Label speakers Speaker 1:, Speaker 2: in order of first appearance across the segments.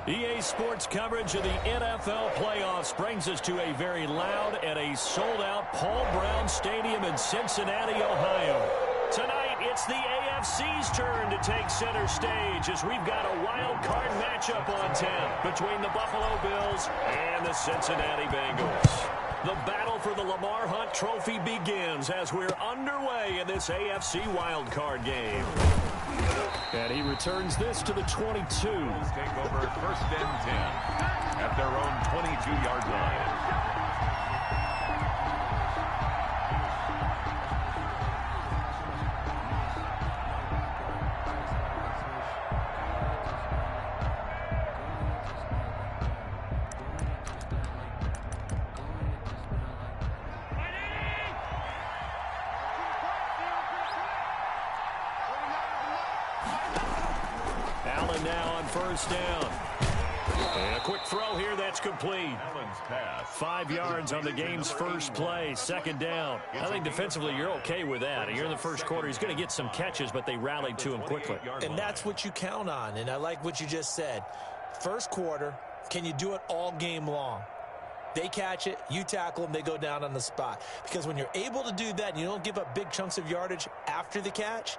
Speaker 1: EA Sports coverage of the NFL playoffs brings us to a very loud and a sold-out Paul Brown Stadium in Cincinnati, Ohio. Tonight, it's the AFC's turn to take center stage as we've got a wild card matchup on 10 between the Buffalo Bills and the Cincinnati Bengals. The battle for the Lamar Hunt Trophy begins as we're underway in this AFC wildcard game. And he returns this to the 22.
Speaker 2: Take over first and 10 at their own 22-yard line.
Speaker 1: Now on first down. And a quick throw here that's complete. 5 yards on the game's first play. Second down. I think defensively you're okay with that. You're in the first quarter. He's going to get some catches, but they rallied to him quickly.
Speaker 3: And that's what you count on. And I like what you just said. First quarter, can you do it all game long? They catch it, you tackle them, they go down on the spot. Because when you're able to do that and you don't give up big chunks of yardage after the catch,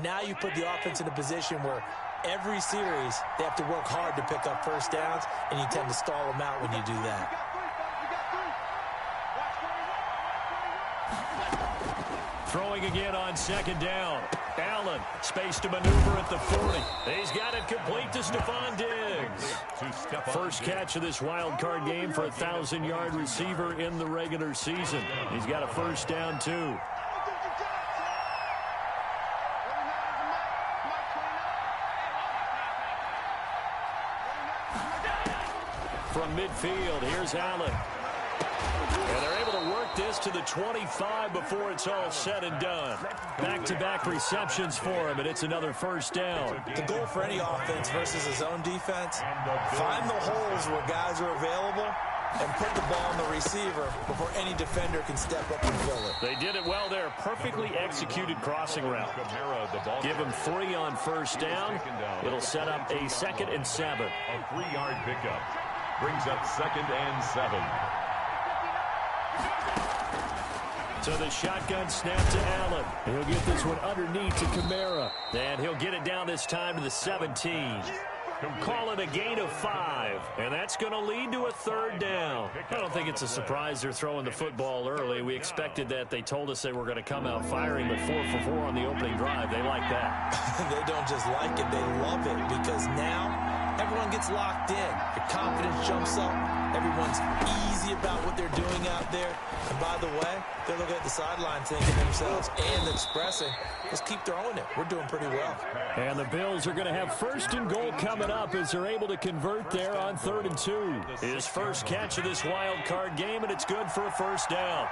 Speaker 3: now you put the offense in a position where every series, they have to work hard to pick up first downs, and you tend to stall them out when you do that.
Speaker 1: Throwing again on second down. Allen, space to maneuver at the 40. He's got it complete to Stephon Diggs. First catch of this wild card game for a 1,000-yard receiver in the regular season. He's got a first down, too. From midfield, here's Allen. And they're able to work this to the 25 before it's all said and done. Back-to-back receptions for him, and it's another first down.
Speaker 3: The goal for any offense versus his own defense, find the holes where guys are available and put the ball on the receiver before any defender can step up and fill it.
Speaker 1: They did it well there. Perfectly executed crossing route. Give him 3 on first down. It'll set up a 2nd and 7.
Speaker 2: A 3-yard pickup. Brings up 2nd and 7.
Speaker 1: So the shotgun snap to Allen. He'll get this one underneath to Kamara. And he'll get it down this time to the 17. Call it a gain of 5. And that's going to lead to a 3rd down. I don't think it's a surprise they're throwing the football early. We expected that. They told us they were going to come out firing, but 4 for 4 on the opening drive. They like that.
Speaker 3: They don't just like it, they love it, because now everyone gets locked in. Your confidence jumps up. Everyone's easy about what they're doing out there. And by the way, they're looking at the sideline thinking to themselves and expressing, let's keep throwing it. We're doing pretty well.
Speaker 1: And the Bills are going to have 1st and goal coming up as they're able to convert there on 3rd and 2. His first catch of this wild card game, and it's good for a first down.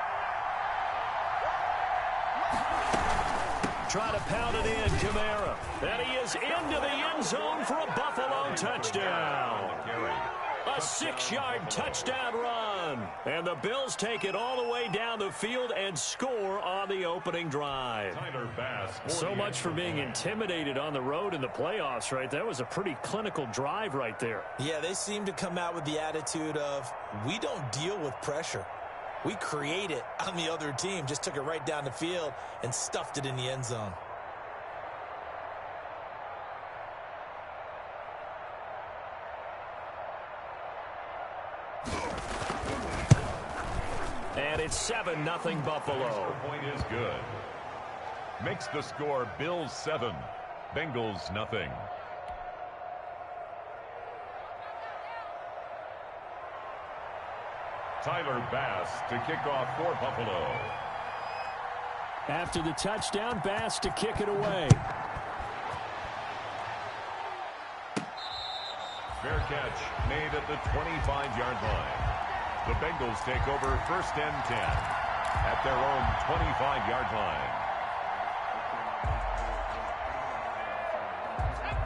Speaker 1: Try to pound it in, Kamara. And he is into the end zone for a Buffalo touchdown. A 6-yard touchdown run. And the Bills take it all the way down the field and score on the opening drive. So much for being intimidated on the road in the playoffs, right? That was a pretty clinical drive right there.
Speaker 3: Yeah, they seem to come out with the attitude of, we don't deal with pressure. We create it on the other team. Just took it right down the field and stuffed it in the end zone.
Speaker 1: And it's 7-0 Buffalo.
Speaker 2: Point is good. Makes the score Bills 7, Bengals nothing. Tyler Bass to kick off for Buffalo.
Speaker 1: After the touchdown, Bass to kick it away.
Speaker 2: Fair catch made at the 25-yard line. The Bengals take over 1st and 10 at their own 25-yard line.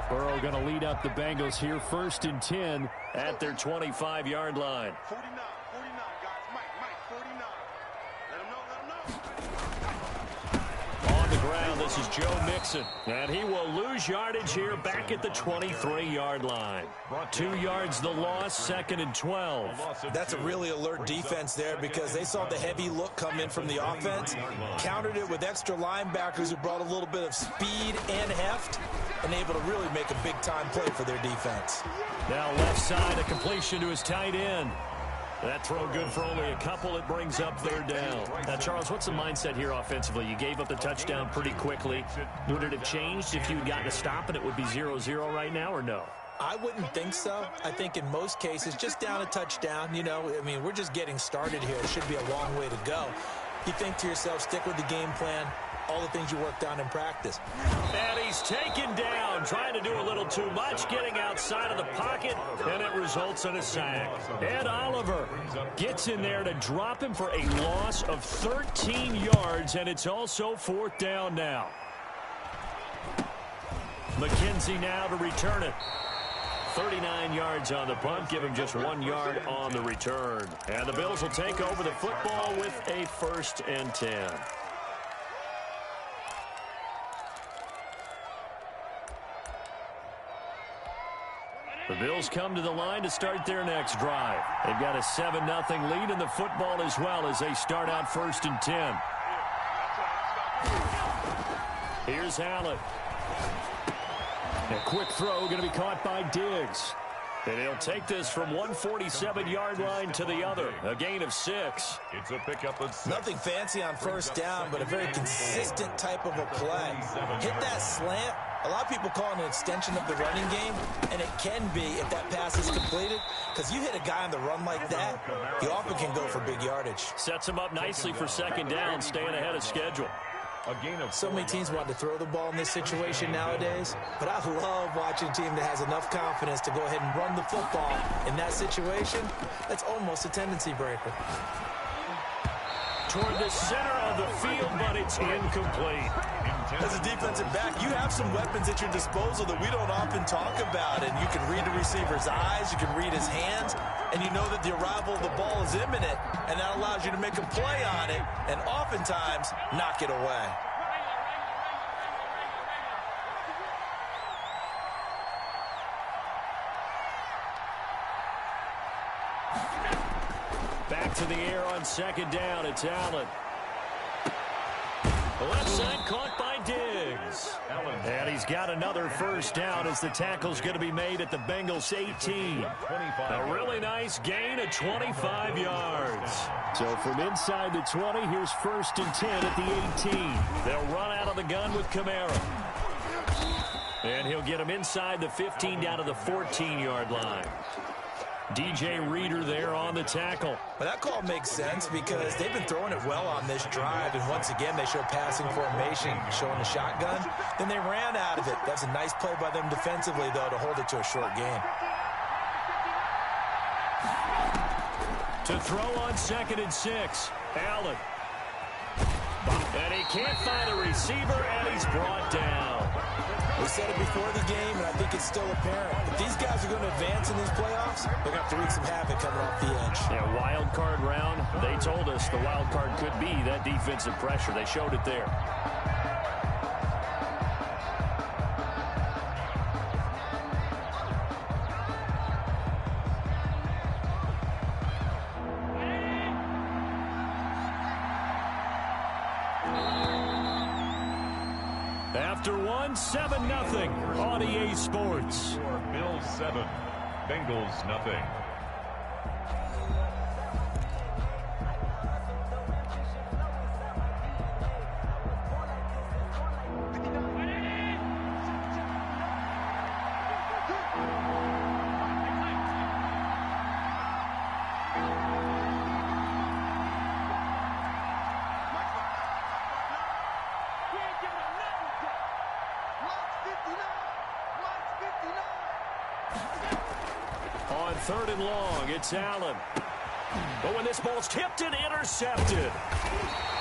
Speaker 1: Burrow going to lead up the Bengals here 1st and 10 at their 25-yard line.
Speaker 4: 49, guys. Mike, 49. Let him know.
Speaker 1: On the ground, This is Joe Mixon. And he will lose yardage here back at the 23-yard line. 2 yards the loss, 2nd and 12.
Speaker 3: That's a really alert defense there because they saw the heavy look come in from the offense, countered it with extra linebackers who brought a little bit of speed and heft, and able to really make a big-time play for their defense.
Speaker 1: Now left side, a completion to his tight end. That throw good for only a couple. It brings up 3rd down. Now, Charles, what's the mindset here offensively? You gave up the touchdown pretty quickly. Would it have changed if you had gotten a stop and it would be 0-0 right now, or no?
Speaker 3: I wouldn't think so. I think in most cases, just down a touchdown, you know, I mean, we're just getting started here. It should be a long way to go. You think to yourself, stick with the game plan, all the things you worked on in practice.
Speaker 1: And he's taken down, trying to do a little too much, getting outside of the pocket, and it results in a sack. Ed Oliver gets in there to drop him for a loss of 13 yards, and it's also 4th down now. McKenzie now to return it. 39 yards on the punt, give him just 1 yard on the return. And the Bills will take over the football with a 1st and 10. The Bills come to the line to start their next drive. They've got a 7-0 lead in the football as well as they start out 1st and 10. Here's Allen. A quick throw going to be caught by Diggs. And he'll take this from 147-yard line to the other. A gain of 6.
Speaker 2: It's a pickup of 6.
Speaker 3: Nothing fancy on 1st down, but a very consistent type of a play. Hit that slant. A lot of people call it an extension of the running game, and it can be if that pass is completed, because you hit a guy on the run like that, he often can go for big yardage.
Speaker 1: Sets him up nicely for 2nd down, staying ahead of schedule.
Speaker 3: So many teams want to throw the ball in this situation nowadays, but I love watching a team that has enough confidence to go ahead and run the football in that situation. That's almost a tendency breaker.
Speaker 1: Toward the center of the field, but it's incomplete.
Speaker 3: As a defensive back, you have some weapons at your disposal that we don't often talk about, and you can read the receiver's eyes, you can read his hands, and you know that the arrival of the ball is imminent, and that allows you to make a play on it and oftentimes knock it away.
Speaker 1: Back to the air on 2nd down. It's Allen. The left side caught by Diggs. And he's got another 1st down as the tackle's going to be made at the Bengals 18. A really nice gain of 25 yards. So from inside the 20, here's 1st and 10 at the 18. They'll run out of the gun with Kamara. And he'll get him inside the 15 down to the 14-yard line. DJ Reader there on the tackle.
Speaker 3: But that call makes sense because they've been throwing it well on this drive, and once again they show passing formation, showing the shotgun. Then they ran out of it. That's a nice play by them defensively, though, to hold it to a short gain.
Speaker 1: To throw on 2nd and 6, Allen. And he can't find a receiver, and he's brought down.
Speaker 3: We said it before the game, and I think it's still apparent. If these guys are going to advance in these playoffs, they're going to have to wreak some havoc coming off the edge.
Speaker 1: Yeah, wild card round. They told us the wild card could be that defensive pressure. They showed it there. After one, 7-0 on EA Sports.
Speaker 2: Bills 7, Bengals nothing.
Speaker 1: On 3rd and long, it's Allen. But when this ball's tipped and intercepted.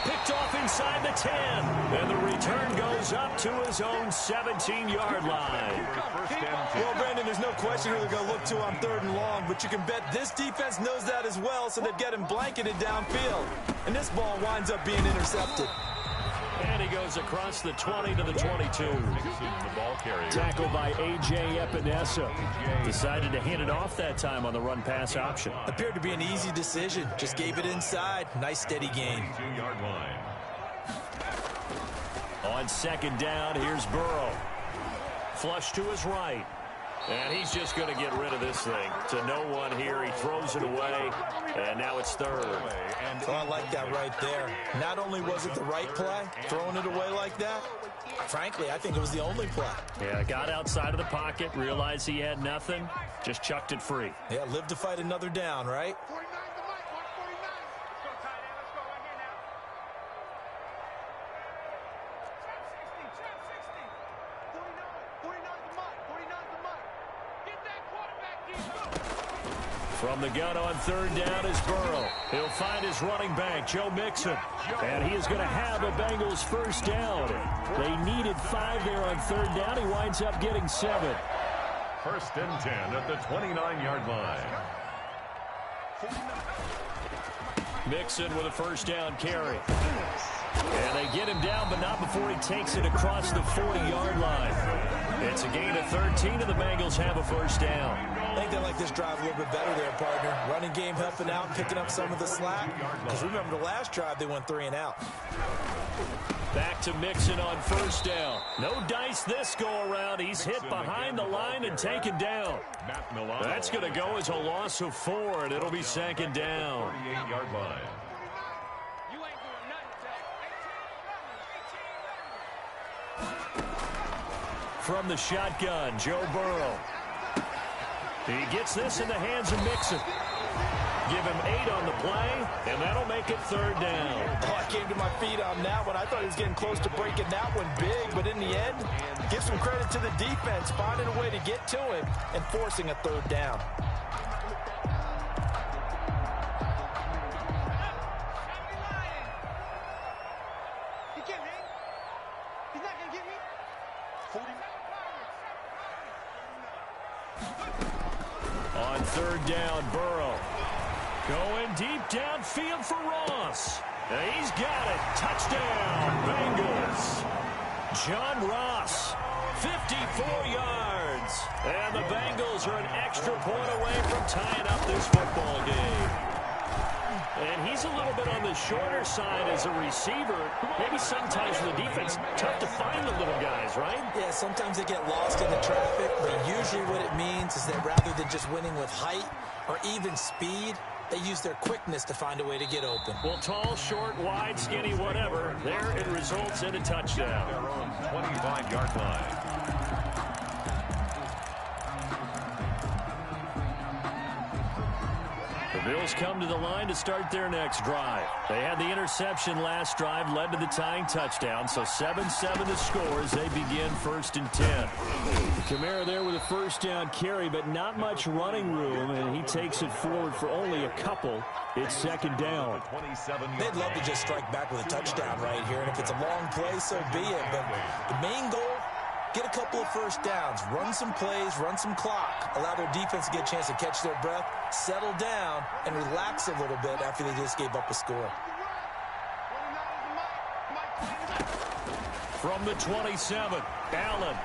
Speaker 1: Picked off inside the 10. And the return goes up to his own 17-yard line.
Speaker 3: Well, Brandon, there's no question who they're going to look to on 3rd and long, but you can bet this defense knows that as well, so they've got him blanketed downfield. And this ball winds up being intercepted.
Speaker 1: And he goes across the 20 to the 22.
Speaker 2: The ball carrier.
Speaker 1: Tackled by A.J. Epinesa. Decided to hand it off that time on the run-pass option.
Speaker 3: Appeared to be an easy decision. Just gave it inside. Nice steady gain.
Speaker 2: 2-yard line.
Speaker 1: On second down, here's Burrow. Flush to his right. And he's just going to get rid of this thing. To no one here. He throws it away. And now it's third.
Speaker 3: So I like that right there. Not only was it the right play, throwing it away like that, frankly, I think it was the only play.
Speaker 1: Yeah, got outside of the pocket, realized he had nothing, just chucked it free.
Speaker 3: Yeah, live to fight another down, right?
Speaker 4: 49 the mic, 149. Let's go, tight end. Let's go right here now. Trap 60. 49 the mic, 49 the mic. Get that quarterback, Keith.
Speaker 1: From the gun on third down is Burrow. He'll find his running back, Joe Mixon. And he is going to have a Bengals first down. They needed 5 there on third down. He winds up getting 7.
Speaker 2: First and 10 at the 29-yard line.
Speaker 1: Mixon with a first down carry. And they get him down, but not before he takes it across the 40-yard line. It's a gain of 13, and the Bengals have a first down.
Speaker 3: I think they like this drive a little bit better there, partner. Running game helping out, picking up some of the slack. Because remember, the last drive, they went 3 and out.
Speaker 1: Back to Mixon on first down. No dice this go-around. He's hit behind the line and taken down. That's going to go as a loss of 4, and it'll be second down.
Speaker 2: 48-yard line.
Speaker 1: From the shotgun, Joe Burrow. He gets this in the hands of Mixon. Give him 8 on the play, and that'll make it third down.
Speaker 3: Oh, I came to my feet on that one. I thought he was getting close to breaking that one big, but in the end, give some credit to the defense, finding a way to get to him and forcing a third down.
Speaker 4: He can't hang. He's not going to get me. 40.
Speaker 1: On third down, Burrow. Going deep downfield for Ross. He's got it. Touchdown, Bengals. John Ross, 54 yards. And the Bengals are an extra point away from tying up this football game. And he's a little bit on the shorter side as a receiver. Maybe sometimes for the defense, tough to find the little guys, right?
Speaker 3: Yeah, sometimes they get lost in the traffic, but usually what it means is that rather than just winning with height or even speed, they use their quickness to find a way to get open.
Speaker 1: Well, tall, short, wide, skinny, whatever, there it results in a touchdown.
Speaker 2: Their own 25-yard line.
Speaker 1: The Bills come to the line to start their next drive. They had the interception last drive, led to the tying touchdown, so 7-7 the score as they begin first and 10. Kamara there with a first down carry, but not much running room, and he takes it forward for only a couple. It's second down.
Speaker 3: They'd love to just strike back with a touchdown right here, and if it's a long play, so be it. But the main goal, get a couple of first downs, run some plays, run some clock, allow their defense to get a chance to catch their breath, settle down, and relax a little bit after they just gave up a score.
Speaker 1: From the 27, Allen.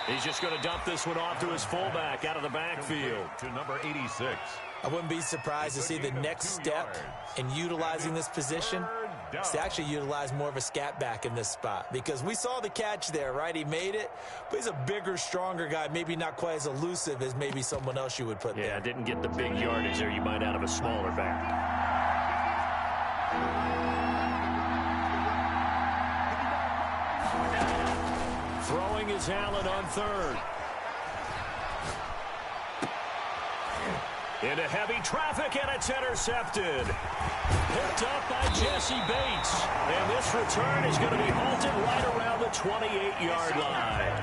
Speaker 1: He's just going to dump this one off to his fullback out of the backfield.
Speaker 2: To number 86.
Speaker 3: I wouldn't be surprised to see the next step in utilizing this position is to actually utilize more of a scat back in this spot, because we saw the catch there, right? He made it, but he's a bigger, stronger guy, maybe not quite as elusive as maybe someone else you would put there.
Speaker 1: Yeah, didn't get the big yardage there you might out of a smaller back. Throwing is Allen on third. Into heavy traffic, and it's intercepted. Picked up by Jesse Bates. And this return is going to be halted right around the 28-yard line.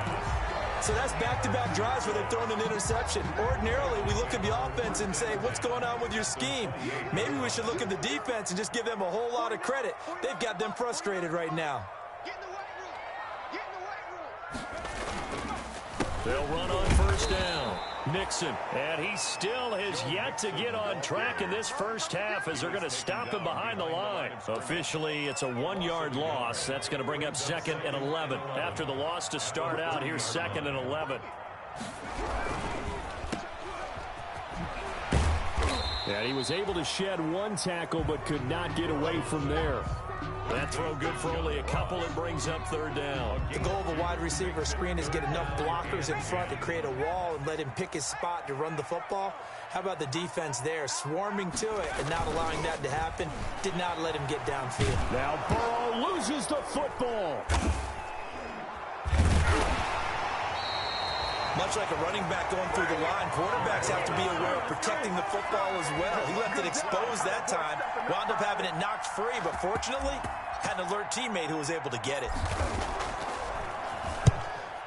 Speaker 3: So that's back-to-back drives where they've thrown an interception. Ordinarily, we look at the offense and say, what's going on with your scheme? Maybe we should look at the defense and just give them a whole lot of credit. They've got them frustrated right now.
Speaker 4: Get in the weight room. Get in the weight room.
Speaker 1: They'll run on first down. Nixon, and he still has yet to get on track in this first half as they're going to stop him behind the line. Officially, it's a 1-yard loss. That's going to bring up 2nd and 11. After the loss to start out, here's 2nd and 11. And he was able to shed 1 tackle but could not get away from there. That throw good for only a couple. It brings up 3rd down.
Speaker 3: The goal of a wide receiver screen is get enough blockers in front to create a wall and let him pick his spot to run the football. How about the defense there, swarming to it and not allowing that to happen? Did not let him get downfield.
Speaker 1: Now Burrow loses the football.
Speaker 3: Much like a running back going through the line, quarterbacks have to be aware of protecting the football as well. He left it exposed that time, wound up having it knocked free, but fortunately, had an alert teammate who was able to get it.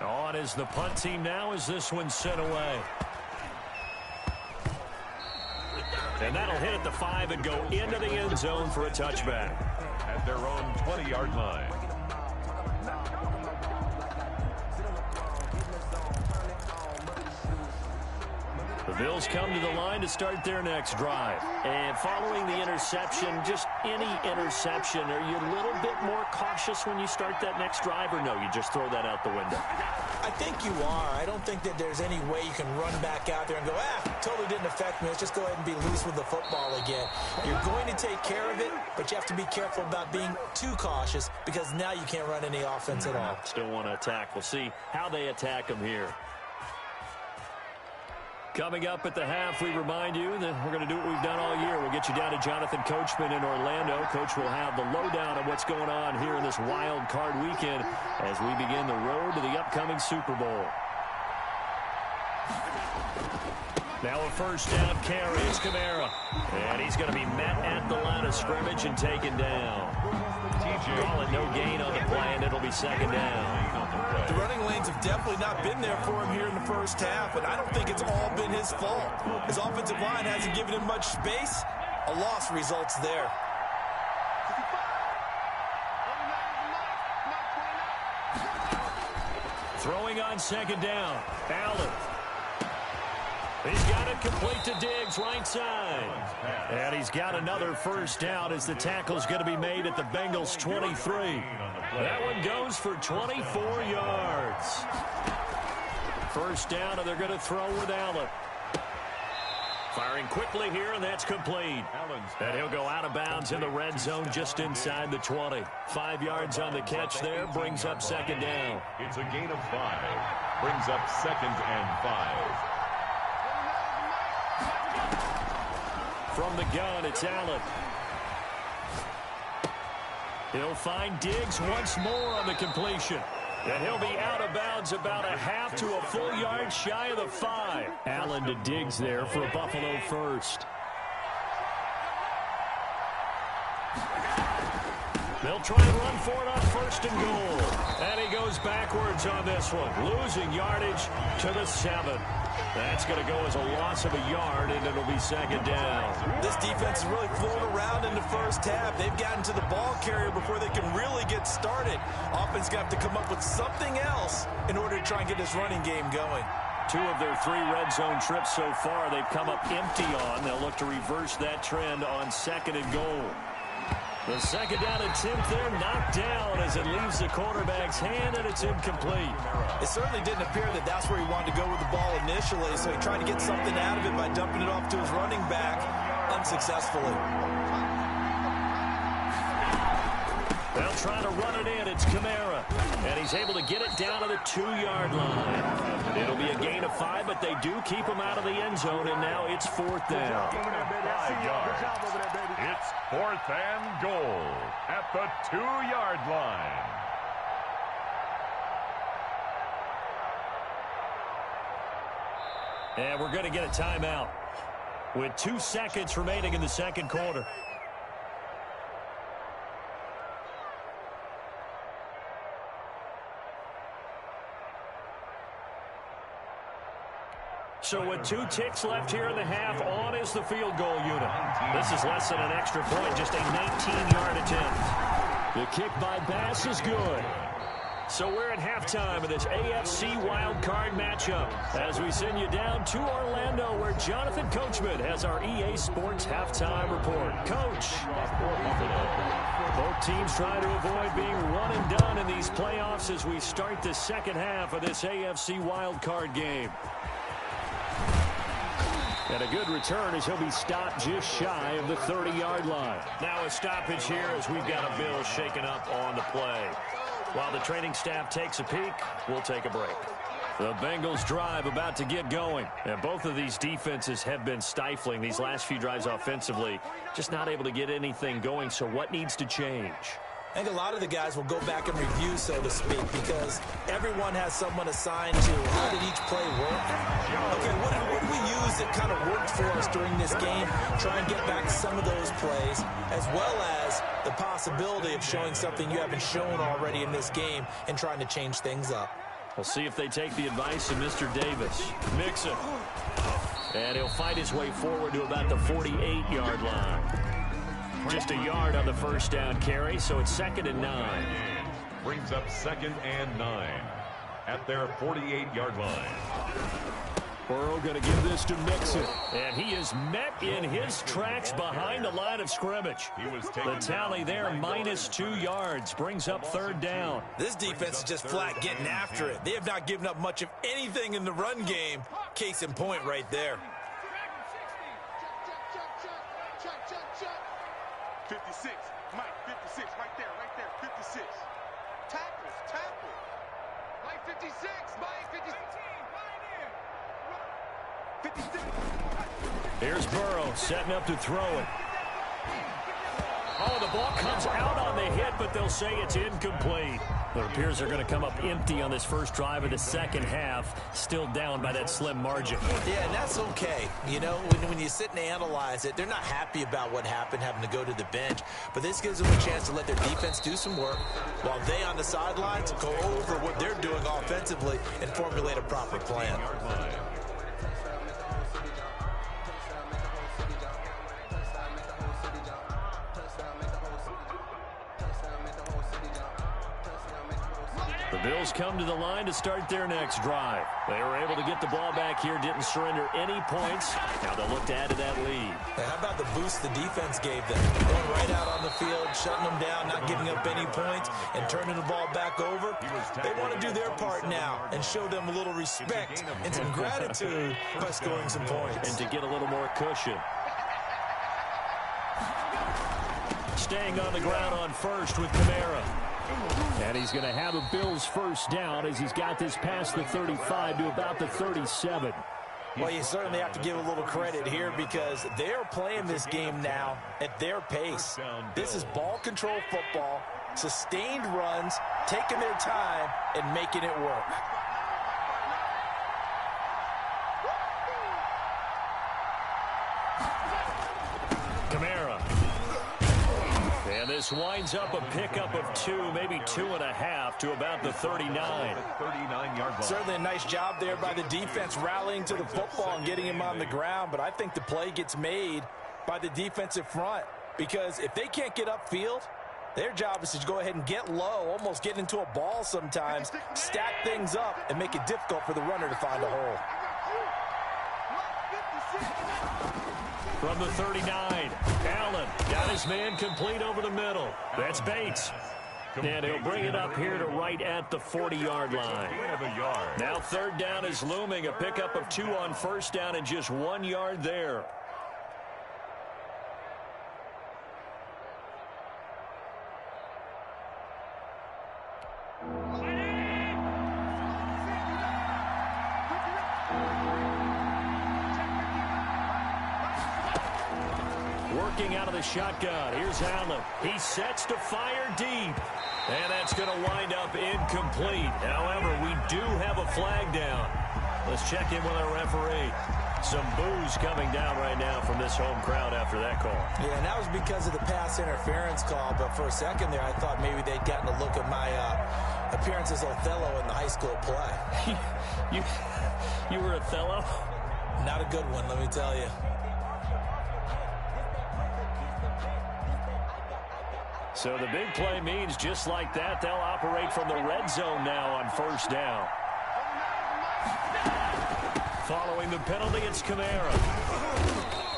Speaker 1: On is the punt team now as this one's sent away. And that'll hit at the 5 and go into the end zone for a touchback.
Speaker 2: At their own 20-yard line.
Speaker 1: The Bills come to the line to start their next drive. And following the interception, just any interception, are you a little bit more cautious when you start that next drive, or no, you just throw that out the window?
Speaker 3: I think you are. I don't think that there's any way you can run back out there and go, totally didn't affect me. Let's just go ahead and be loose with the football again. You're going to take care of it, but you have to be careful about being too cautious because now you can't run any offense at all.
Speaker 1: Still want to attack. We'll see how they attack them here. Coming up at the half, we remind you that we're going to do what we've done all year. We'll get you down to Jonathan Coachman in Orlando. Coach will have the lowdown of what's going on here in this wild card weekend as we begin the road to the upcoming Super Bowl. Now a first down carry is Kamara. And he's going to be met at the line of scrimmage and taken down. Calling no gain on the play, and it'll be 2nd down.
Speaker 3: The running lanes have definitely not been there for him here in the first half, and I don't think it's all been his fault. His offensive line hasn't given him much space. A loss results there.
Speaker 1: Throwing on 2nd down. Allen. He's got it complete to Diggs, right side. And he's got another first down as the tackle's going to be made at the Bengals' 23. That one goes for 24 yards. First down, and they're going to throw with Allen. Firing quickly here, and that's complete. And he'll go out of bounds in the red zone just inside the 20. 5 yards on the catch there, brings up 2nd down.
Speaker 2: It's a gain of 5. Brings up 2nd and 5.
Speaker 1: From the gun, it's Allen. He'll find Diggs once more on the completion. And he'll be out of bounds about a half to a full yard shy of the 5. Allen to Diggs there for a Buffalo first. They'll try and run for it on 1st and goal. And he goes backwards on this one, losing yardage to the 7. That's going to go as a loss of a yard, and it'll be 2nd down.
Speaker 3: This defense is really flown around in the first half. They've gotten to the ball carrier before they can really get started. Offense got to come up with something else in order to try and get this running game going.
Speaker 1: 2 of their 3 red zone trips so far they've come up empty on. They'll look to reverse that trend on 2nd and goal. The 2nd down attempt there knocked down as it leaves the quarterback's hand, and it's incomplete.
Speaker 3: It certainly didn't appear that that's where he wanted to go with the ball initially, so he tried to get something out of it by dumping it off to his running back unsuccessfully.
Speaker 1: They'll try to run it in. It's Kamara. And he's able to get it down to the 2-yard line. It'll be a gain of 5, but they do keep him out of the end zone, and now it's 4th down.
Speaker 2: 5 yards. It's 4th and goal at the 2-yard line.
Speaker 1: And we're going to get a timeout with 2 seconds remaining in the 2nd quarter. So with 2 ticks left here in the half, on is the field goal unit. This is less than an extra point, just a 19-yard attempt. The kick by Bass is good. So we're at halftime of this AFC wildcard matchup as we send you down to Orlando where Jonathan Coachman has our EA Sports halftime report. Coach, both teams trying to avoid being one and done in these playoffs as we start the second half of this AFC wildcard game. And a good return as he'll be stopped just shy of the 30-yard line. Now a stoppage here as we've got a Bill shaken up on the play. While the training staff takes a peek, we'll take a break. The Bengals drive about to get going. And both of these defenses have been stifling these last few drives offensively. Just not able to get anything going, so what needs to change?
Speaker 3: I think a lot of the guys will go back and review, so to speak, because everyone has someone assigned to how did each play work. Okay, what did we use that kind of worked for us during this game? Try and get back some of those plays, as well as the possibility of showing something you haven't shown already in this game and trying to change things up.
Speaker 1: We'll see if they take the advice of Mr. Davis. Mixon. And he'll fight his way forward to about the 48-yard line. Just a yard on the first down carry, so it's 2nd and 9.
Speaker 2: Brings up 2nd and 9 at their 48-yard line.
Speaker 1: Burrow going to give this to Mixon. And he is met in his tracks behind the line of scrimmage. The tally there, -2 yards, brings up 3rd down.
Speaker 3: This defense is just flat getting after it. They have not given up much of anything in the run game. Case in point right there.
Speaker 4: 56, Mike, 56, right there, 56. Tackle. Mike, 56, Mike, 56.
Speaker 1: Here's Burrow setting up to throw it. Oh, the ball comes out on the hit, but they'll say it's incomplete. It appears they're going to come up empty on this first drive of the second half, still down by that slim margin.
Speaker 3: Yeah, and that's okay. You know, when you sit and analyze it, they're not happy about what happened, having to go to the bench. But this gives them a chance to let their defense do some work while they on the sidelines go over what they're doing offensively and formulate a proper plan.
Speaker 1: The Bills come to the line to start their next drive. They were able to get the ball back here, didn't surrender any points. Now they'll look to add to that lead.
Speaker 3: Hey, how about the boost the defense gave them? Going right out on the field, shutting them down, not giving up any points, and turning the ball back over. They want to do their part now and show them a little respect and some gratitude by scoring some points.
Speaker 1: And to get a little more cushion. Staying on the ground on first with Kamara. And he's going to have a Bills first down as he's got this past the 35 to about the 37.
Speaker 3: Well, you certainly have to give a little credit here because they're playing this game now at their pace. This is ball control football, sustained runs, taking their time, and making it work. Kamara. And this winds up a pickup of 2, maybe 2.5 to about the 39.
Speaker 2: 39-yard line.
Speaker 3: Certainly a nice job there by the defense rallying to the football and getting him on the ground. But I think the play gets made by the defensive front because if they can't get upfield, their job is to go ahead and get low, almost get into a ball sometimes, stack things up, and make it difficult for the runner to find a hole.
Speaker 1: From the 39, Allen got his man complete over the middle. That's Bates. And he'll bring it up here to right at the 40-yard line. Now 3rd down is looming. A pickup of 2 on first down and just 1 yard there. Working out of the shotgun. Here's Allen. He sets to fire deep. And that's going to wind up incomplete. However, we do have a flag down. Let's check in with our referee. Some boos coming down right now from this home crowd after that call.
Speaker 3: Yeah, and that was because of the pass interference call. But for a second there, I thought maybe they'd gotten a look at my appearance as Othello in the high school play.
Speaker 1: You were Othello?
Speaker 3: Not a good one, let me tell you.
Speaker 1: So the big play means just like that, they'll operate from the red zone now on first down. Following the penalty, it's Kamara.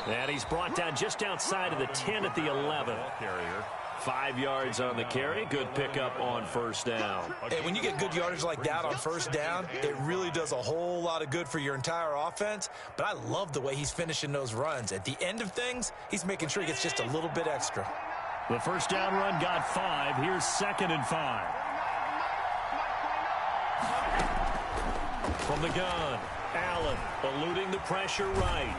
Speaker 1: And he's brought down just outside of the 10 at the 11. 5 yards on the carry. Good pickup on first down.
Speaker 3: Hey, when you get good yardage like that on first down, it really does a whole lot of good for your entire offense. But I love the way he's finishing those runs. At the end of things, he's making sure he gets just a little bit extra.
Speaker 1: The first down run got 5. Here's 2nd and 5. From the gun, Allen eluding the pressure right.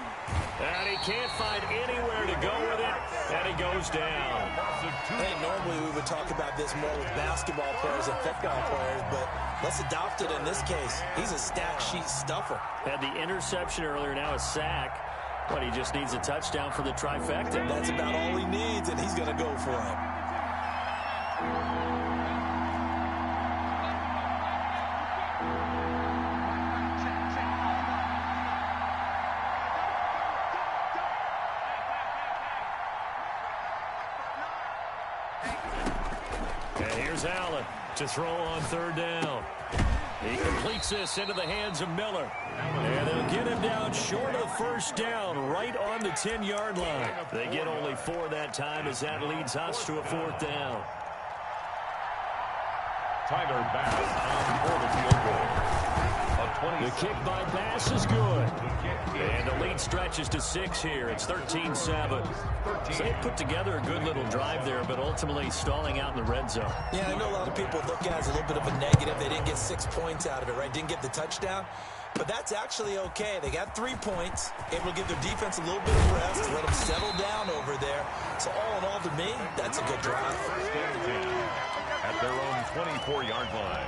Speaker 1: And he can't find anywhere to go with it, and he goes down.
Speaker 3: Hey, normally we would talk about this more with basketball players and football players, but let's adopt it in this case. He's a stat sheet stuffer.
Speaker 1: Had the interception earlier, now a sack. But he just needs a touchdown for the trifecta.
Speaker 3: That's about all he needs, and he's going to go for it.
Speaker 1: And here's Allen to throw on third down. He completes this into the hands of Miller. And they'll get him down short of the first down, right on the 10-yard line. They get only 4 that time as that leads us to a 4th down.
Speaker 2: Tyler Bass for the field goal.
Speaker 1: The kick by Bass is good. And the lead stretches to 6 here. It's 13-7. So they put together a good little drive there, but ultimately stalling out in the red zone.
Speaker 3: Yeah, I know a lot of people look at it as a little bit of a negative. They didn't get 6 points out of it, right? Didn't get the touchdown. But that's actually okay. They got 3 points, able to give their defense a little bit of rest, let them settle down over there. So all in all, to me, that's a good drive.
Speaker 2: First and 10 at their own 24-yard line.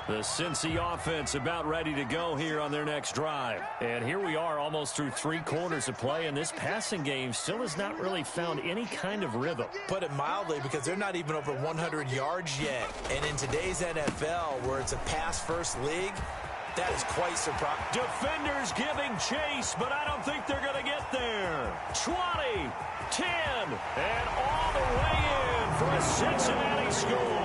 Speaker 1: The Cincy offense about ready to go here on their next drive. And here we are almost through 3 quarters of play, and this passing game still has not really found any kind of rhythm.
Speaker 3: Put it mildly, because they're not even over 100 yards yet. And in today's NFL, where it's a pass-first league, that is quite surprising.
Speaker 1: Defenders giving chase, but I don't think they're going to get there. 20, 10, and all the way in for a Cincinnati score.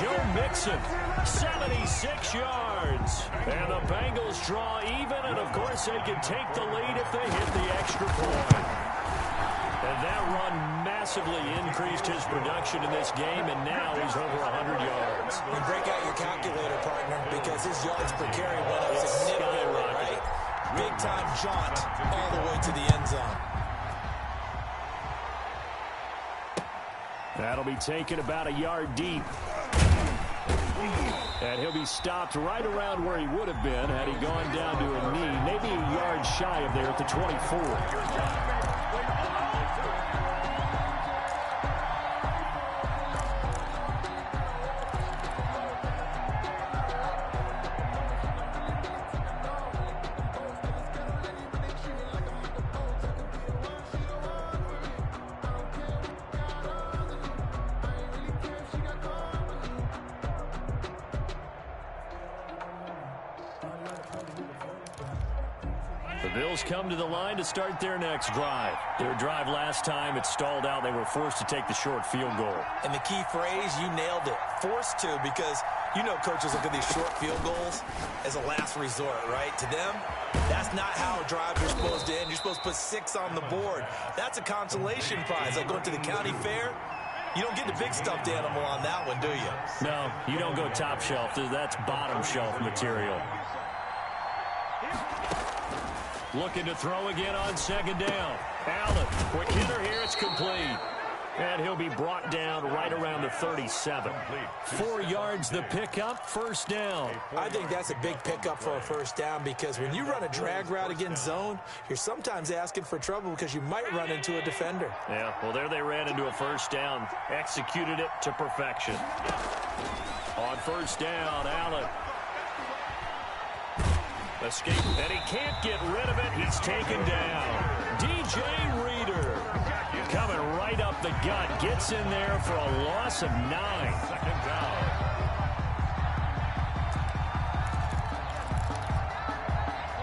Speaker 1: Joe Mixon, 76 yards. And the Bengals draw even, and of course they can take the lead if they hit the extra point. And that run massively increased his production in this game, and now he's over 100 yards.
Speaker 3: And break out your calculator, partner, because his yards per carry went up significantly, right? Big-time jaunt all the way to the end zone.
Speaker 1: That'll be taken about a yard deep. And he'll be stopped right around where he would have been had he gone down to a knee, maybe a yard shy of there at the 24. The Bills come to the line to start their next drive. Their drive last time, it stalled out. They were forced to take the short field goal.
Speaker 3: And the key phrase, you nailed it, forced to, because you know coaches look at these short field goals as a last resort, right? To them, that's not how drives are supposed to end. You're supposed to put 6 on the board. That's a consolation prize, like going to the county fair. You don't get the big stuffed animal on that one, do you?
Speaker 1: No, you don't go top shelf. That's bottom shelf material. Looking to throw again on second down. Allen, quick hitter here, it's complete. And he'll be brought down right around the 37. 4 yards the pickup, first down.
Speaker 3: I think that's a big pickup for a first down, because when you run a drag route against zone, you're sometimes asking for trouble because you might run into a defender.
Speaker 1: Yeah, well, there they ran into a first down. Executed it to perfection. On first down, Allen. Escape, and he can't get rid of it. He's taken down. DJ Reader coming right up the gut. Gets in there for a loss of 9.
Speaker 2: Second down.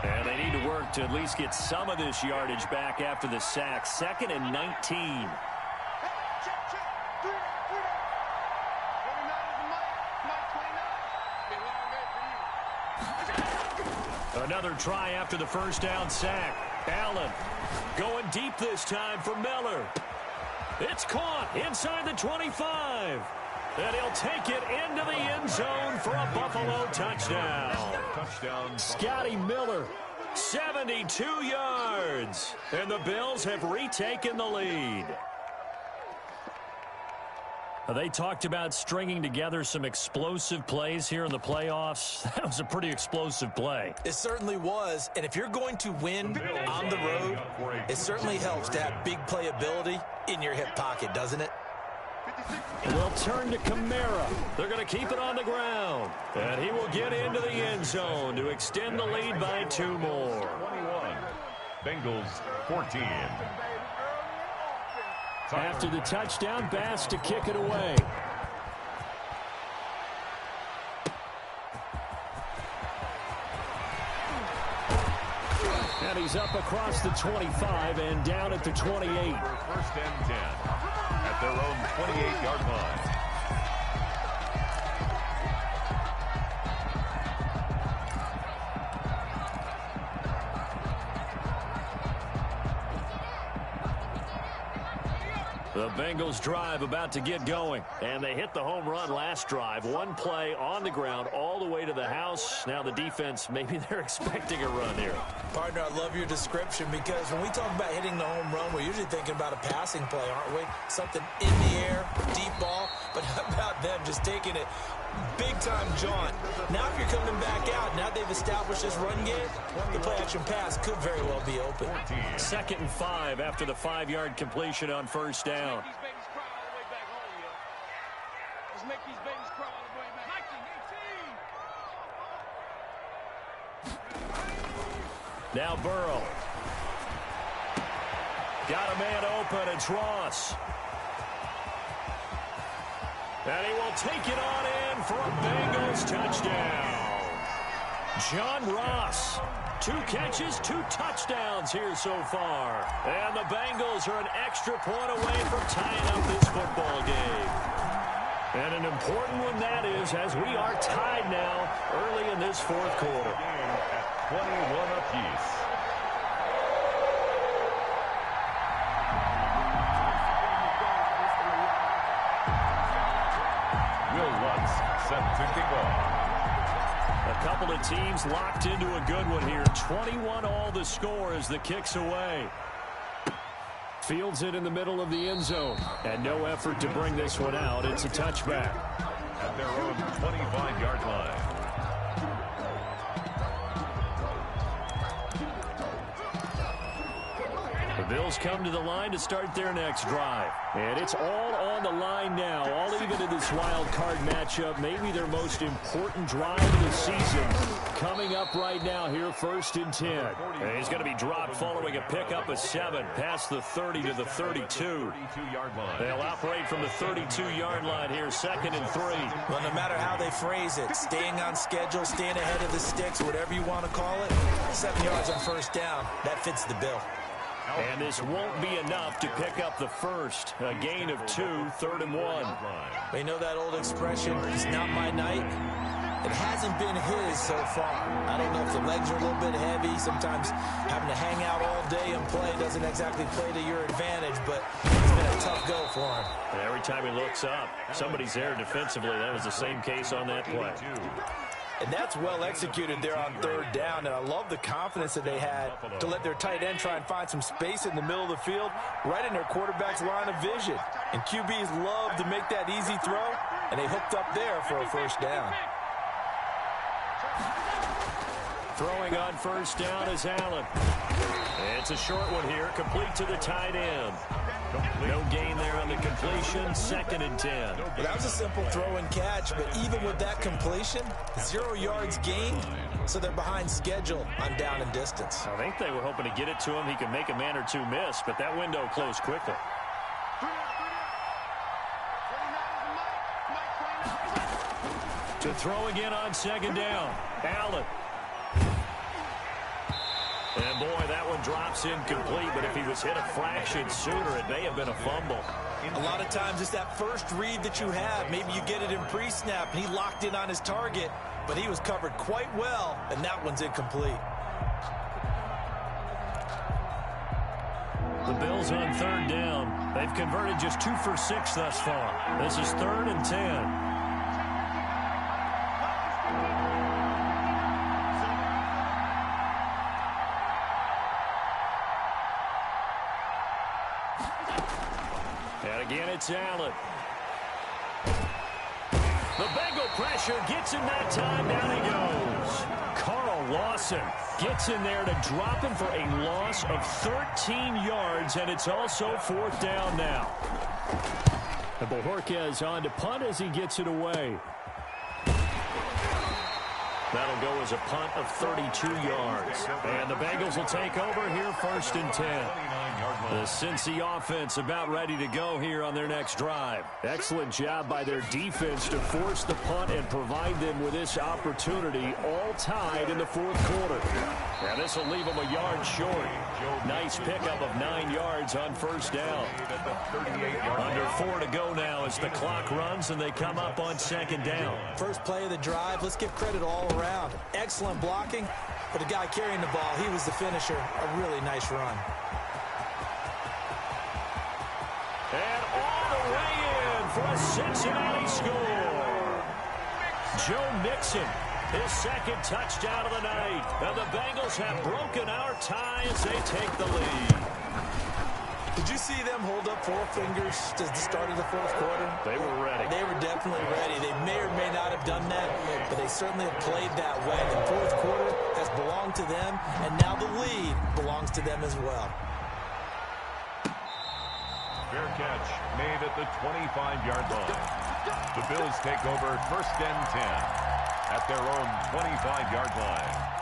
Speaker 1: And they need to work hope to at least get some of this yardage back after the sack. 2nd and 19. Another try after the first down sack. Allen going deep this time for Miller. It's caught inside the 25. And he'll take it into the end zone for a Buffalo touchdown. Scotty Miller, 72 yards. And the Bills have retaken the lead. They talked about stringing together some explosive plays here in the playoffs. That was a pretty explosive play.
Speaker 3: It certainly was. And if you're going to win on the road, it certainly helps to have big playability in your hip pocket, doesn't it?
Speaker 1: They'll turn to Kamara. They're going to keep it on the ground. And he will get into the end zone to extend the lead by 2 more.
Speaker 2: 21. Bengals 14.
Speaker 1: After the touchdown, Bass to kick it away. And he's up across the 25 and down at the 28.
Speaker 2: 1st and 10 at their own 28-yard line.
Speaker 1: The Bengals drive about to get going. And they hit the home run last drive. 1 play on the ground all the way to the house. Now the defense, maybe they're expecting a run here.
Speaker 3: Partner, I love your description because when we talk about hitting the home run, we're usually thinking about a passing play, aren't we? Something in the air, deep ball. But how about them just taking it big-time jaunt? Now if you're coming back out, now they've established this run game, the play-action pass could very well be open.
Speaker 1: 2nd and 5 after the 5-yard completion on first down.
Speaker 4: These babies cry all the way back home, yo. Let's make these babies cry all the way back. 18.
Speaker 1: Now Burrow. Got a man open. It's Ross. And he will take it on in for a Bengals touchdown. John Ross. 2 catches, 2 touchdowns here so far. And the Bengals are an extra point away from tying up this football game. And an important one that is, as we are tied now early in this 4th quarter.
Speaker 2: Game at 21 apiece. Will Lutz set to kick off.
Speaker 1: A couple of teams locked into a good one here. 21 all the score as the kick's away. Fields it in the middle of the end zone. And no effort to bring this one out. It's a touchback.
Speaker 2: At their own 25-yard line.
Speaker 1: The Bills come to the line to start their next drive. And it's all on the line now, all even in this wild card matchup. Maybe their most important drive of the season coming up right now here, 1st and 10. And he's going to be dropped following a pickup of 7 past the 30 to the 32. They'll operate from the 32-yard line here, 2nd and 3.
Speaker 3: Well, no matter how they phrase it, staying on schedule, staying ahead of the sticks, whatever you want to call it, 7 yards on first down, that fits the bill.
Speaker 1: And this won't be enough to pick up the first. A gain of 2, 3rd and 1.
Speaker 3: You know that old expression, it's not my night? It hasn't been his so far. I don't know if the legs are a little bit heavy. Sometimes having to hang out all day and play doesn't exactly play to your advantage, but it's been a tough go for him.
Speaker 1: And every time he looks up, somebody's there defensively. That was the same case on that play.
Speaker 3: And that's well executed there on 3rd down, and I love the confidence that they had to let their tight end try and find some space in the middle of the field, right in their quarterback's line of vision. And QBs love to make that easy throw, and they hooked up there for a first down.
Speaker 1: Throwing on first down is Allen. It's a short one here, complete to the tight end. No gain there on the completion, 2nd and 10.
Speaker 3: Well, that was a simple throw and catch, but even with that completion, 0 yards gained, so they're behind schedule on down and distance.
Speaker 1: I think they were hoping to get it to him. He could make a man or 2 miss, but that window closed quickly. To throw again on 2nd down, Allen. And, boy, that one drops incomplete, but if he was hit a fraction sooner, it may have been a fumble.
Speaker 3: A lot of times it's that first read that you have. Maybe you get it in pre-snap, and he locked in on his target, but he was covered quite well, and that one's incomplete.
Speaker 1: The Bills on third down. They've converted just 2 for 6 thus far. This is 3rd and 10. And again, it's Allen. The Bengal pressure gets him that time. Down he goes. Carl Lawson gets in there to drop him for a loss of 13 yards, and it's also 4th down now. And Bojorquez on to punt as he gets it away. That'll go as a punt of 32 yards. And the Bengals will take over here 1st and 10. The Cincy offense about ready to go here on their next drive. Excellent job by their defense to force the punt and provide them with this opportunity, all tied in the 4th quarter. And this will leave them a yard short. Nice pickup of 9 yards on 1st down. Under 4 to go now as the clock runs and they come up on 2nd down.
Speaker 3: First play of the drive, let's give credit all around. Excellent blocking, but the guy carrying the ball, he was the finisher. A really nice run.
Speaker 1: And all the way in for a Cincinnati score. Joe Mixon, his 2nd touchdown of the night. And the Bengals have broken our tie as they take the lead.
Speaker 3: Did you see them hold up 4 fingers to the start of the 4th quarter?
Speaker 1: They were ready.
Speaker 3: They were definitely ready. They may or may not have done that, but they certainly have played that way. The 4th quarter has belonged to them, and now the lead belongs to them as well.
Speaker 2: Fair catch made at the 25-yard line. The Bills take over 1st and 10 at their own 25-yard line.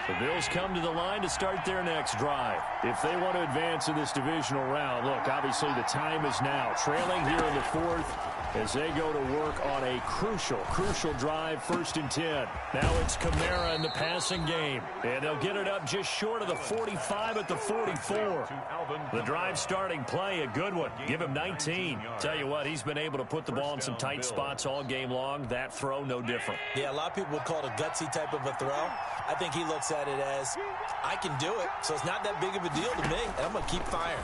Speaker 1: The Bills come to the line to start their next drive. If they want to advance in this divisional round, look, obviously the time is now. Trailing here in the 4th as they go to work on a crucial drive, 1st and 10. Now it's Kamara in the passing game. And they'll get it up just short of the 45 at the 44. The drive starting play, a good one. Give him 19. Tell you what, he's been able to put the ball in some tight spots all game long. That throw, no different.
Speaker 3: Yeah, a lot of people would call it a gutsy type of a throw. I think he looks at it as, I can do it, so it's not that big of a deal to me, and I'm going to keep firing.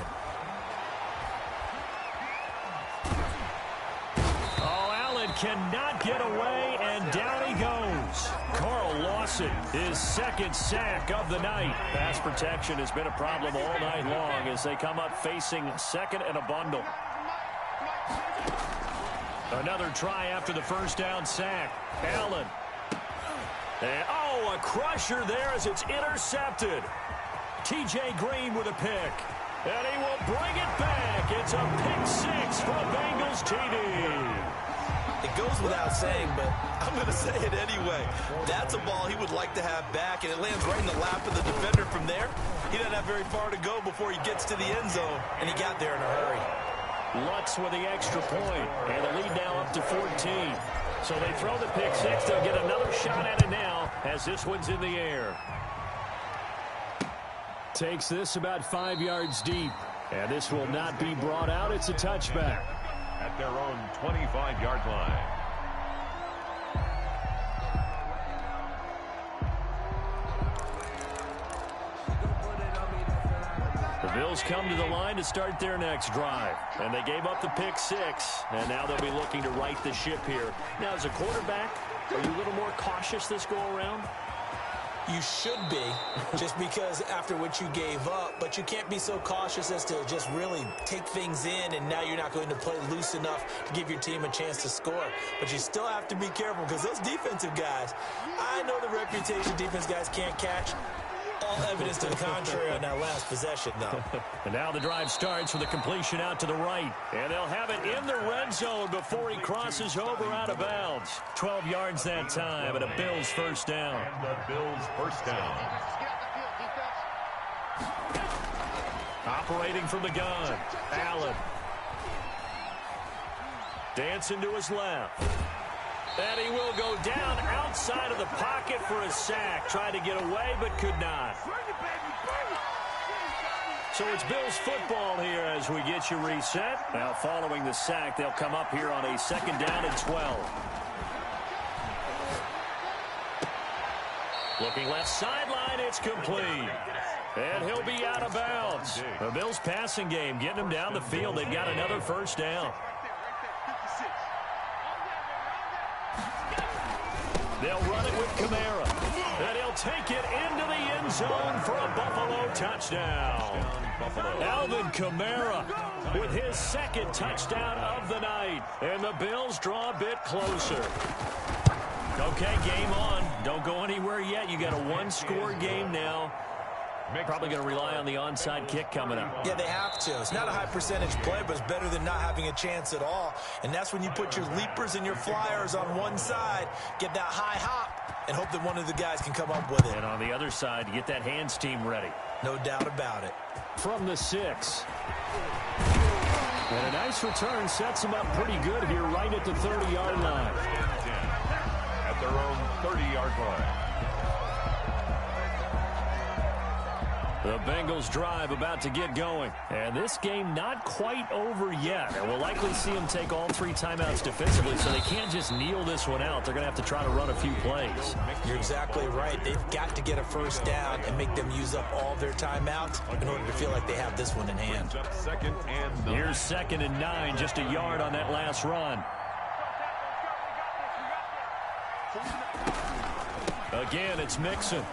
Speaker 1: Oh, Allen cannot get away, and down he goes. Carl Lawson, his 2nd sack of the night. Pass protection has been a problem all night long as they come up facing 2nd and a bundle. Another try after the 1st down sack. Allen. And, oh, a crusher there as it's intercepted. T.J. Green with a pick. And he will bring it back. It's a pick 6 for a Bengals TD.
Speaker 3: It goes without saying, but I'm going to say it anyway. That's a ball he would like to have back, and it lands right in the lap of the defender from there. He doesn't have very far to go before he gets to the end zone, and he got there in a hurry.
Speaker 1: Lutz with the extra point, and the lead now up to 14. So they throw the pick 6. They'll get another shot at it now as this one's in the air. Takes this about 5 yards deep. And this will not be brought out. It's a touchback.
Speaker 2: At their own 25-yard line.
Speaker 1: The Bills come to the line to start their next drive. And they gave up the pick 6. And now they'll be looking to right the ship here. Now, as a quarterback, are you a little more cautious this go-around?
Speaker 3: You should be, just because after what you gave up, but you can't be so cautious as to just really take things in, and now you're not going to play loose enough to give your team a chance to score. But you still have to be careful because those defensive guys, I know the reputation defense guys can't catch. All evidence to the contrary on that last possession, though.
Speaker 1: And now the drive starts with a completion out to the right. And they'll have it in the red zone before he crosses over out of bounds. 12 yards that time and a Bills 1st down.
Speaker 2: And the Bills 1st down.
Speaker 1: Operating from the gun, Allen. Dancing to his left. And he will go down outside of the pocket for a sack. Tried to get away, but could not. So it's Bills football here as we get you reset. Now following the sack, they'll come up here on a 2nd down and 12. Looking left sideline, it's complete. And he'll be out of bounds. The Bills passing game getting them down the field. They've got another 1st down. They'll run it with Kamara. And he'll take it into the end zone for a Buffalo touchdown. Alvin Kamara with his 2nd touchdown of the night. And the Bills draw a bit closer. Okay, game on. Don't go anywhere yet. You got a 1-score game now. Probably going to rely on the onside kick coming up.
Speaker 3: Yeah, they have to. It's not a high percentage play, but it's better than not having a chance at all. And that's when you put your leapers and your flyers on one side, get that high hop, and hope that one of the guys can come up with it.
Speaker 1: And on the other side, get that hands team ready.
Speaker 3: No doubt about it.
Speaker 1: From the 6. And a nice return sets them up pretty good here right at the 30-yard line.
Speaker 2: At their own 30-yard line.
Speaker 1: The Bengals drive about to get going. And this game not quite over yet. And we'll likely see them take all 3 timeouts defensively, so they can't just kneel this one out. They're going to have to try to run a few plays.
Speaker 3: You're exactly right. They've got to get a 1st down and make them use up all their timeouts in order to feel like they have this one in hand.
Speaker 1: Here's 2nd and 9, just a yard on that last run. Again, it's Mixon.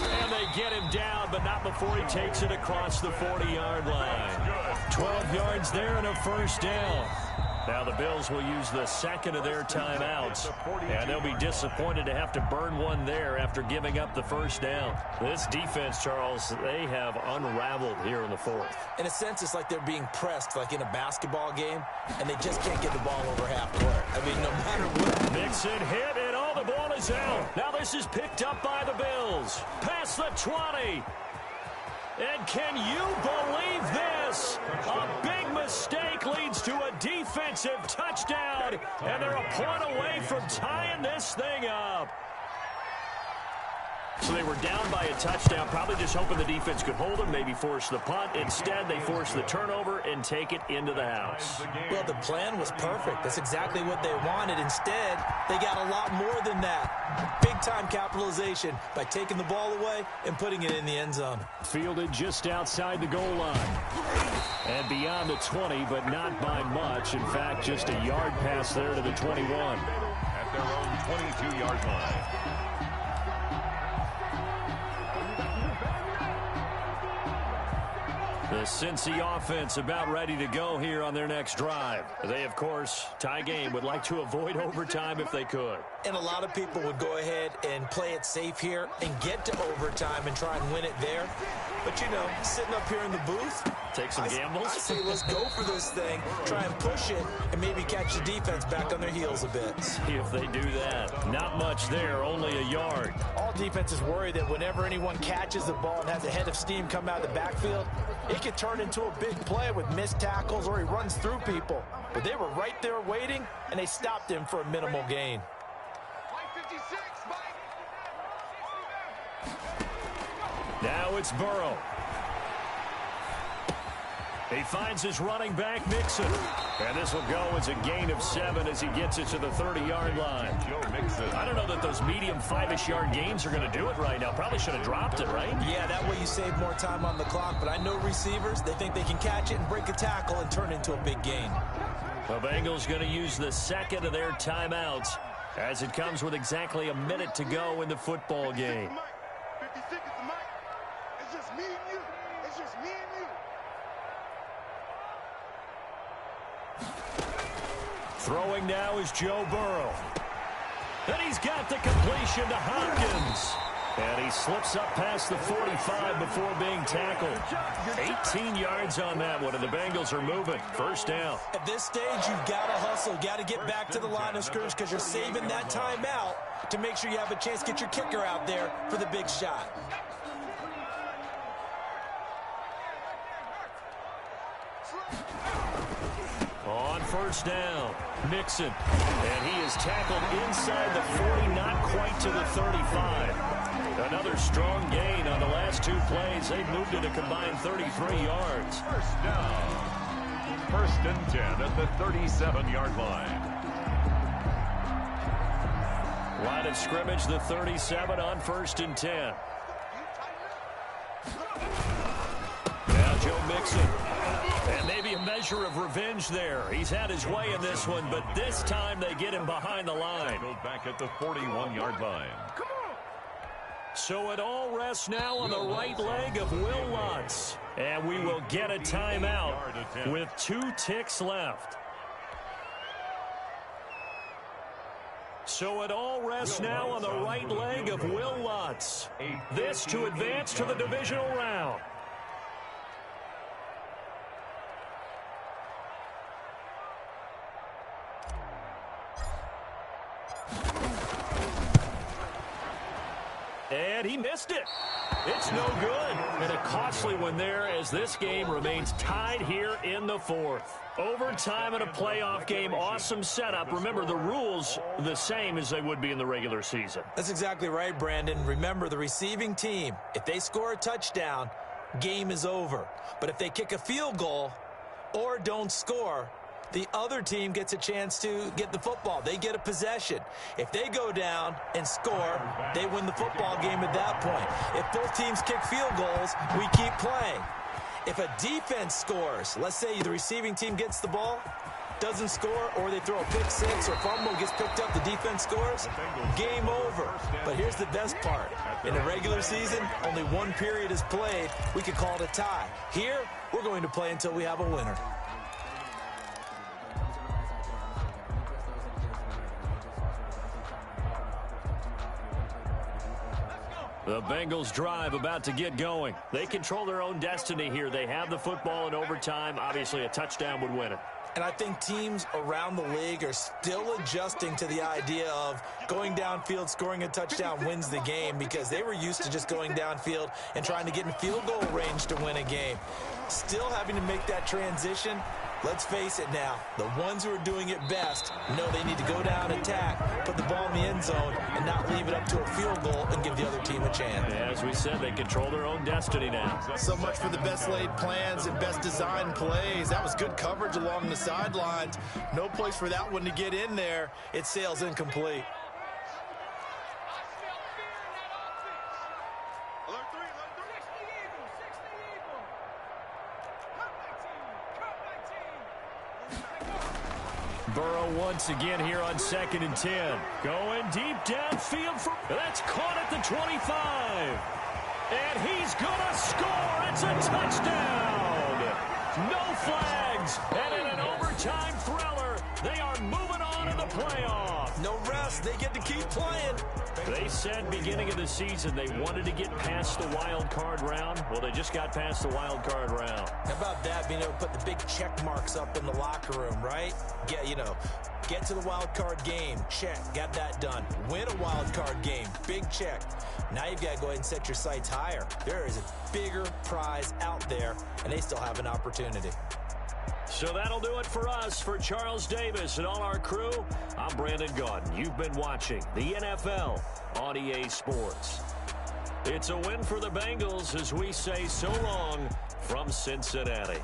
Speaker 1: And they get him down, but not before he takes it across the 40-yard line. 12 yards there and a 1st down. Now the Bills will use the 2nd of their timeouts, and they'll be disappointed to have to burn one there after giving up the 1st down. This defense, Charles, they have unraveled here in the 4th.
Speaker 3: In a sense, it's like they're being pressed like in a basketball game, and they just can't get the ball over half court. I mean, no matter what.
Speaker 1: Mixon hit, and all the ball is out. Now this is picked up by the Bills. Past the 20. And can you believe this? A big mistake leads to a defensive touchdown, and they're a point away from tying this thing up. So they were down by a touchdown, probably just hoping the defense could hold them, maybe force the punt. Instead, they force the turnover and take it into the house.
Speaker 3: Well, the plan was perfect. That's exactly what they wanted. Instead, they got a lot more than that. Big-time capitalization by taking the ball away and putting it in the end zone.
Speaker 1: Fielded just outside the goal line. And beyond the 20, but not by much. In fact, just a yard pass there to the 21.
Speaker 2: At their own 22-yard line.
Speaker 1: The Cincy offense about ready to go here on their next drive. They, of course, tie game, would like to avoid overtime if they could.
Speaker 3: And a lot of people would go ahead and play it safe here and get to overtime and try and win it there. But, you know, sitting up here in the booth,
Speaker 1: take some gambles.
Speaker 3: I say let's go for this thing, try and push it, and maybe catch the defense back on their heels a bit.
Speaker 1: See if they do that. Not much there, only a yard.
Speaker 3: All defenses worry that whenever anyone catches the ball and has a head of steam come out of the backfield, it could turn into a big play with missed tackles or he runs through people. But they were right there waiting, and they stopped him for a minimal gain.
Speaker 1: Now it's Burrow. He finds his running back, Mixon. And this will go as a gain of 7 as he gets it to the 30-yard line.
Speaker 2: Joe Mixon.
Speaker 1: I don't know that those medium 5-ish yard gains are going to do it right now. Probably should have dropped it, right?
Speaker 3: Yeah, that way you save more time on the clock. But I know receivers, they think they can catch it and break a tackle and turn it into a big gain.
Speaker 1: The Bengals going to use the 2nd of their timeouts as it comes with exactly a minute to go in the football game.
Speaker 4: 50 seconds, Mike. It's just me and you. It's just me and you.
Speaker 1: Throwing now is Joe Burrow. And he's got the completion to Hopkins. And he slips up past the 45 before being tackled. 18 yards on that one, and the Bengals are moving. 1st down.
Speaker 3: At this stage, you've got to hustle. Got to get back to the line of scrimmage because you're saving that time out to make sure you have a chance to get your kicker out there for the big shot.
Speaker 1: On 1st first down. Mixon. And he is tackled inside the 40, not quite to the 35. Another strong gain on the last two plays. They've moved it a combined 33 yards.
Speaker 2: First down. First and 10 at the 37-yard line.
Speaker 1: Line of scrimmage, the 37 on first and 10. Now Joe Mixon. And maybe a measure of revenge there. He's had his way in this one, but this time they get him behind the line.
Speaker 2: Back at the 41-yard line.
Speaker 1: So it all rests now on the right leg of Will Lutz. And we will get a timeout with 2 ticks left. So it all rests now on the right leg of Will Lutz. This to advance to the divisional round. And he missed it. It's no good. And a costly one there as this game remains tied here in the 4th. Overtime in a playoff game, awesome setup. Remember, the rules the same as they would be in the regular season.
Speaker 3: That's exactly right, Brandon. Remember, the receiving team, if they score a touchdown, game is over. But if they kick a field goal or don't score, the other team gets a chance to get the football. They get a possession. If they go down and score, they win the football game at that point. If both teams kick field goals, we keep playing. If a defense scores, let's say the receiving team gets the ball, doesn't score, or they throw a pick six or fumble, gets picked up, the defense scores, game over. But here's the best part. In the regular season, only one period is played. We could call it a tie. Here, we're going to play until we have a winner.
Speaker 1: The Bengals drive about to get going. They control their own destiny here. They have the football in overtime. Obviously, a touchdown would win it.
Speaker 3: And I think teams around the league are still adjusting to the idea of going downfield, scoring a touchdown wins the game, because they were used to just going downfield and trying to get in field goal range to win a game. Still having to make that transition. Let's face it now, the ones who are doing it best know they need to go down, attack, put the ball in the end zone, and not leave it up to a field goal and give the other team a chance.
Speaker 1: As we said, they control their own destiny now.
Speaker 3: So much for the best laid plans and best designed plays. That was good coverage along the sidelines. No place for that one to get in there. It sails incomplete.
Speaker 1: Burrow once again here on 2nd and 10. Going deep downfield. That's caught at the 25. And he's going to score. It's a touchdown. No flags. And in an overtime thriller, they are moving on in the playoff.
Speaker 3: No rest. They get to keep playing.
Speaker 1: They said beginning of the season they wanted to get past the wild card round. Well, they just got past the wild card round.
Speaker 3: How about that, being able to put the big check marks up in the locker room, right? Get to the wild card game. Check. Got that done. Win a wild card game. Big check. Now you've got to go ahead and set your sights higher. There is a bigger prize out there, and they still have an opportunity.
Speaker 1: So that'll do it for us. For Charles Davis and all our crew, I'm Brandon Gaudin. You've been watching the NFL on EA Sports. It's a win for the Bengals as we say so long from Cincinnati.